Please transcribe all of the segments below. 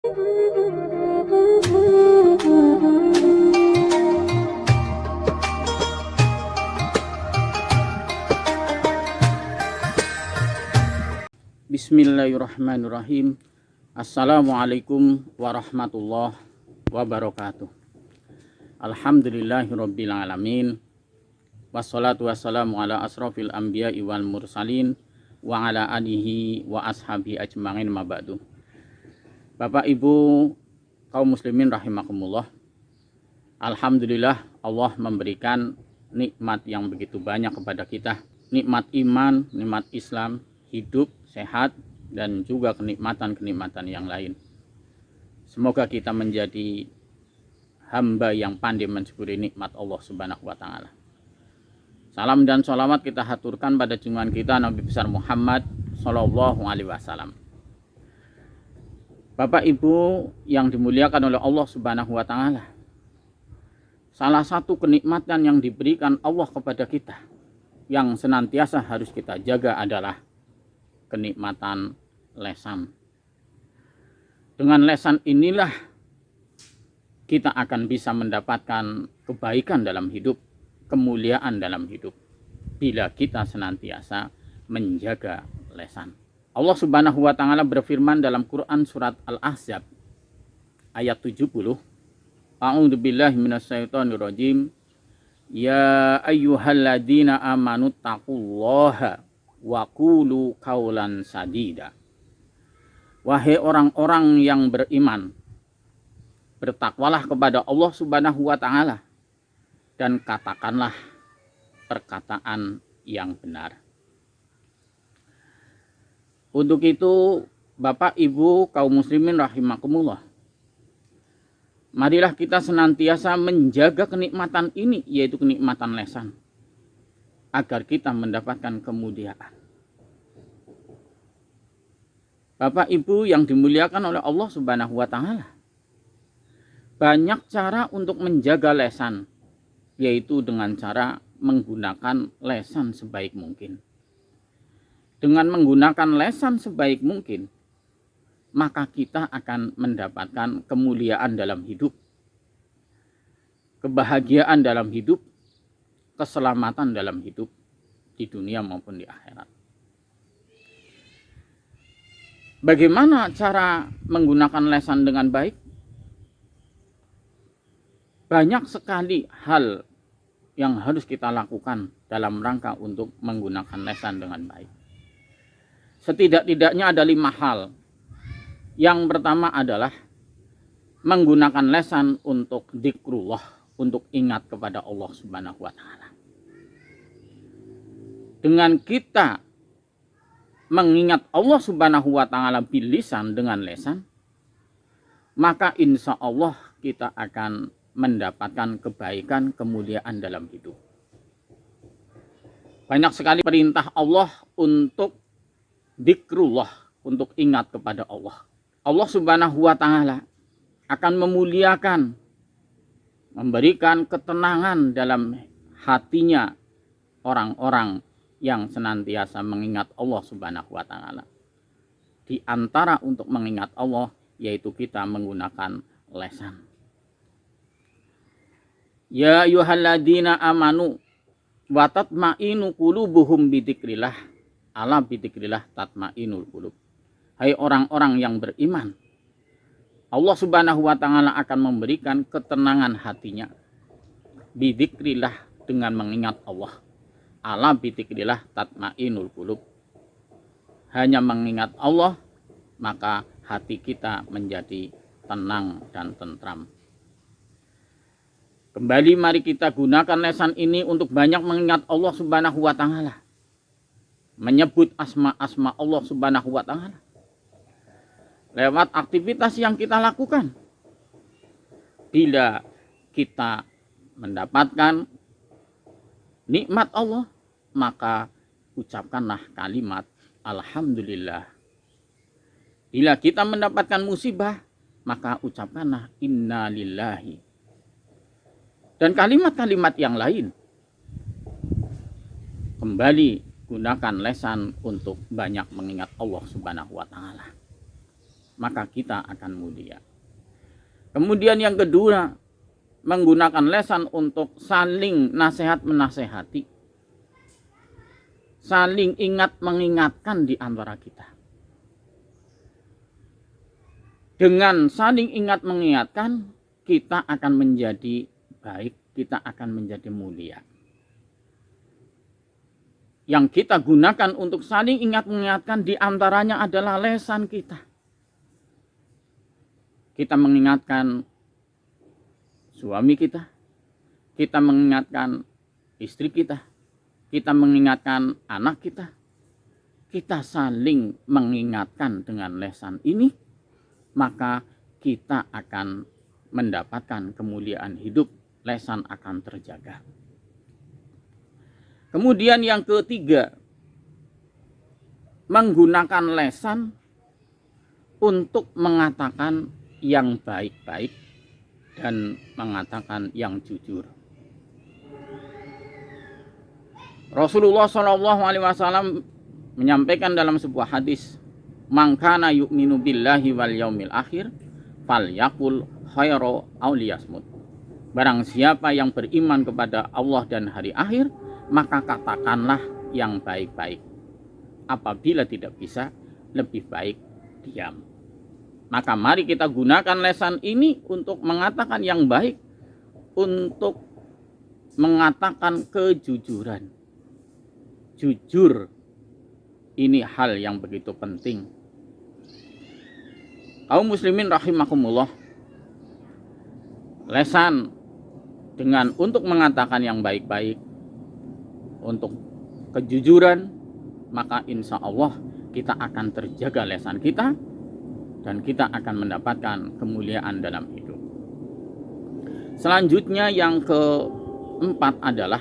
Bismillahirrahmanirrahim. Assalamualaikum warahmatullahi wabarakatuh. Alhamdulillahirabbil alamin. Wassalatu wassalamu ala asrofil anbiya'i wal mursalin wa ala alihi wa ashabi ajma'in ma ba'du. Bapak Ibu kaum muslimin rahimakumullah. Alhamdulillah Allah memberikan nikmat yang begitu banyak kepada kita. Nikmat iman, nikmat Islam, hidup, sehat, dan juga kenikmatan-kenikmatan yang lain. Semoga kita menjadi hamba yang pandai mensyukuri nikmat Allah Subhanahu wa Ta'ala. Salam dan sholawat kita haturkan pada junjungan kita Nabi besar Muhammad Sallallahu Alaihi Wasallam. Bapak Ibu yang dimuliakan oleh Allah Subhanahu wa Ta'ala, salah satu kenikmatan yang diberikan Allah kepada kita yang senantiasa harus kita jaga adalah kenikmatan lesan. Dengan lesan inilah kita akan bisa mendapatkan kebaikan dalam hidup, kemuliaan dalam hidup, bila kita senantiasa menjaga lesan. Allah Subhanahu wa Ta'ala berfirman dalam Quran surat Al-Ahzab ayat 70. A'udzubillahi minasyaitonirrajim. Ya ayyuhalladzina amanu taqullaha wa qulu qaulan sadida. Wahai orang-orang yang beriman, bertakwalah kepada Allah Subhanahu wa Ta'ala dan katakanlah perkataan yang benar. Untuk itu, Bapak Ibu kaum muslimin rahimakumullah, marilah kita senantiasa menjaga kenikmatan ini, yaitu kenikmatan lesan, agar kita mendapatkan kemuliaan. Bapak Ibu yang dimuliakan oleh Allah Subhanahu wa Ta'ala, banyak cara untuk menjaga lesan, yaitu dengan cara menggunakan lesan sebaik mungkin. Dengan menggunakan lesan sebaik mungkin, maka kita akan mendapatkan kemuliaan dalam hidup, kebahagiaan dalam hidup, keselamatan dalam hidup di dunia maupun di akhirat. Bagaimana cara menggunakan lesan dengan baik? Banyak sekali hal yang harus kita lakukan dalam rangka untuk menggunakan lesan dengan baik. Setidak-tidaknya ada 5 hal. Yang pertama adalah menggunakan lesan untuk dzikrullah, untuk ingat kepada Allah Subhanahu wa Ta'ala. Dengan kita mengingat Allah Subhanahu wa Ta'ala bilisan dengan lesan, maka insya Allah kita akan mendapatkan kebaikan, kemuliaan dalam hidup. Banyak sekali perintah Allah untuk dzikrullah, untuk ingat kepada Allah. Allah Subhanahu wa Ta'ala akan memuliakan, memberikan ketenangan dalam hatinya orang-orang yang senantiasa mengingat Allah Subhanahu wa Ta'ala. Di antara untuk mengingat Allah, yaitu kita menggunakan lesan. Ya ayyuhalladzina amanu wa tatma'inu qulubuhum bidzikrillah, ala bidzikrillah tatma'inul qulub. Hai orang-orang yang beriman, Allah Subhanahu wa Ta'ala akan memberikan ketenangan hatinya bidzikrillah, dengan mengingat Allah. Ala bidzikrillah tatma'inul qulub. Hanya mengingat Allah, maka hati kita menjadi tenang dan tentram. Kembali mari kita gunakan lesan ini untuk banyak mengingat Allah Subhanahu wa Ta'ala, menyebut asma-asma Allah Subhanahu wa Ta'ala lewat aktivitas yang kita lakukan. Bila kita mendapatkan nikmat Allah, maka ucapkanlah kalimat alhamdulillah. Bila kita mendapatkan musibah, maka ucapkanlah inna lillahi. Dan kalimat-kalimat yang lain. Kembali gunakan lesan untuk banyak mengingat Allah Subhanahu wa Ta'ala. maka kita akan mulia. Kemudian yang kedua, menggunakan lesan untuk saling nasihat menasehati, saling ingat mengingatkan di antara kita. Dengan saling ingat mengingatkan, kita akan menjadi baik, kita akan menjadi mulia. Yang kita gunakan untuk saling ingat mengingatkan di antaranya adalah lesan kita. Kita mengingatkan suami kita mengingatkan istri kita mengingatkan anak kita saling mengingatkan dengan lesan ini, maka kita akan mendapatkan kemuliaan hidup, lesan akan terjaga. Kemudian yang ketiga, menggunakan lesan untuk mengatakan yang baik-baik dan mengatakan yang jujur. Rasulullah SAW menyampaikan dalam sebuah hadis, "Man kana yu'minu billahi wal yaumil akhir falyaqul khairan aw liyasmut." Barang siapa yang beriman kepada Allah dan hari akhir, maka katakanlah yang baik-baik. Apabila tidak bisa, lebih baik diam. Maka mari kita gunakan lesan ini untuk mengatakan yang baik, untuk mengatakan kejujuran. Jujur, ini hal yang begitu penting. Kaum muslimin rahimakumullah, lesan dengan untuk mengatakan yang baik-baik, untuk kejujuran, maka insya Allah kita akan terjaga lesan kita dan kita akan mendapatkan kemuliaan dalam hidup. Selanjutnya yang keempat adalah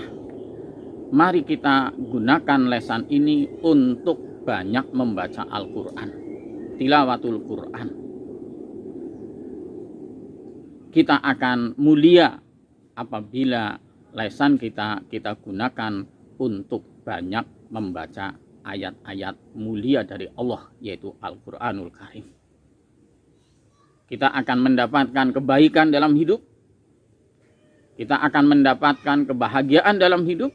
mari kita gunakan lesan ini untuk banyak membaca Al-Quran, tilawatul Quran. Kita akan mulia apabila lesan kita gunakan untuk banyak membaca ayat-ayat mulia dari Allah, yaitu Al-Quranul Karim. Kita akan mendapatkan kebaikan dalam hidup, kita akan mendapatkan kebahagiaan dalam hidup,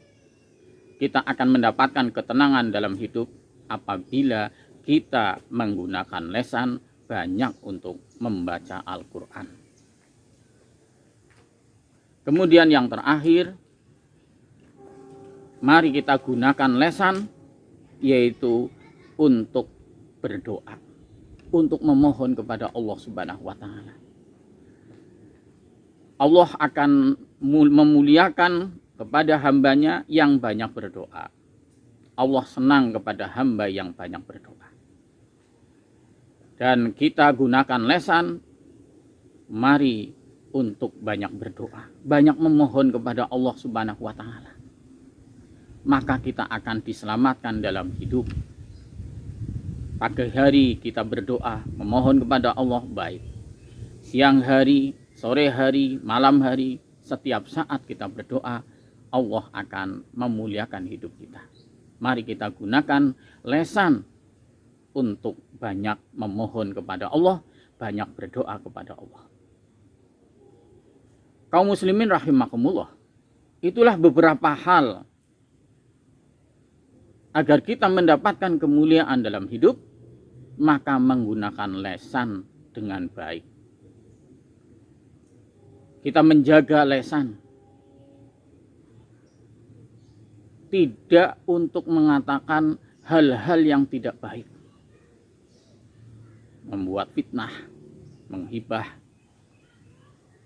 kita akan mendapatkan ketenangan dalam hidup apabila kita menggunakan lesan banyak untuk membaca Al-Quran. Kemudian yang terakhir, mari kita gunakan lesan yaitu untuk berdoa, untuk memohon kepada Allah Subhanahu wa taala. Allah akan memuliakan kepada hambanya yang banyak berdoa. Allah senang kepada hamba yang banyak berdoa. Dan kita gunakan lesan, mari untuk banyak berdoa, banyak memohon kepada Allah Subhanahu wa taala. Maka kita akan diselamatkan dalam hidup. Pagi hari kita berdoa, memohon kepada Allah baik. Siang hari, sore hari, malam hari, setiap saat kita berdoa, Allah akan memuliakan hidup kita. Mari kita gunakan lesan untuk banyak memohon kepada Allah, banyak berdoa kepada Allah. Kaum muslimin rahimakumullah, itulah beberapa hal agar kita mendapatkan kemuliaan dalam hidup, maka menggunakan lesan dengan baik. Kita menjaga lesan, tidak untuk mengatakan hal-hal yang tidak baik, membuat fitnah, menghibah,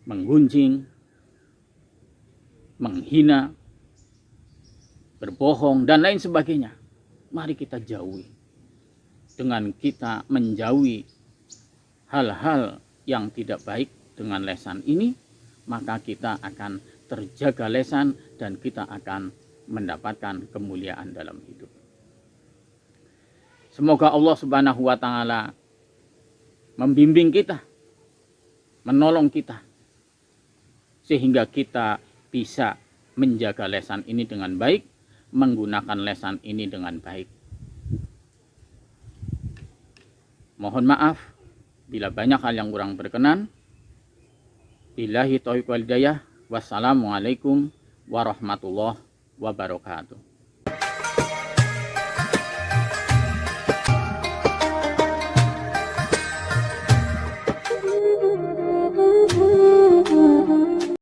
menggunjing, menghina, berbohong, dan lain sebagainya. Mari kita jauhi. Dengan kita menjauhi hal-hal yang tidak baik dengan lesan ini, maka kita akan terjaga lesan dan kita akan mendapatkan kemuliaan dalam hidup. Semoga Allah Subhanahu wa taala membimbing kita, menolong kita, sehingga kita bisa menjaga lesan ini dengan baik, menggunakan lesan ini dengan baik. Mohon maaf Bila banyak hal yang kurang berkenan, billahi taufiq wal hidayah. Wassalamualaikum warahmatullahi wabarakatuh.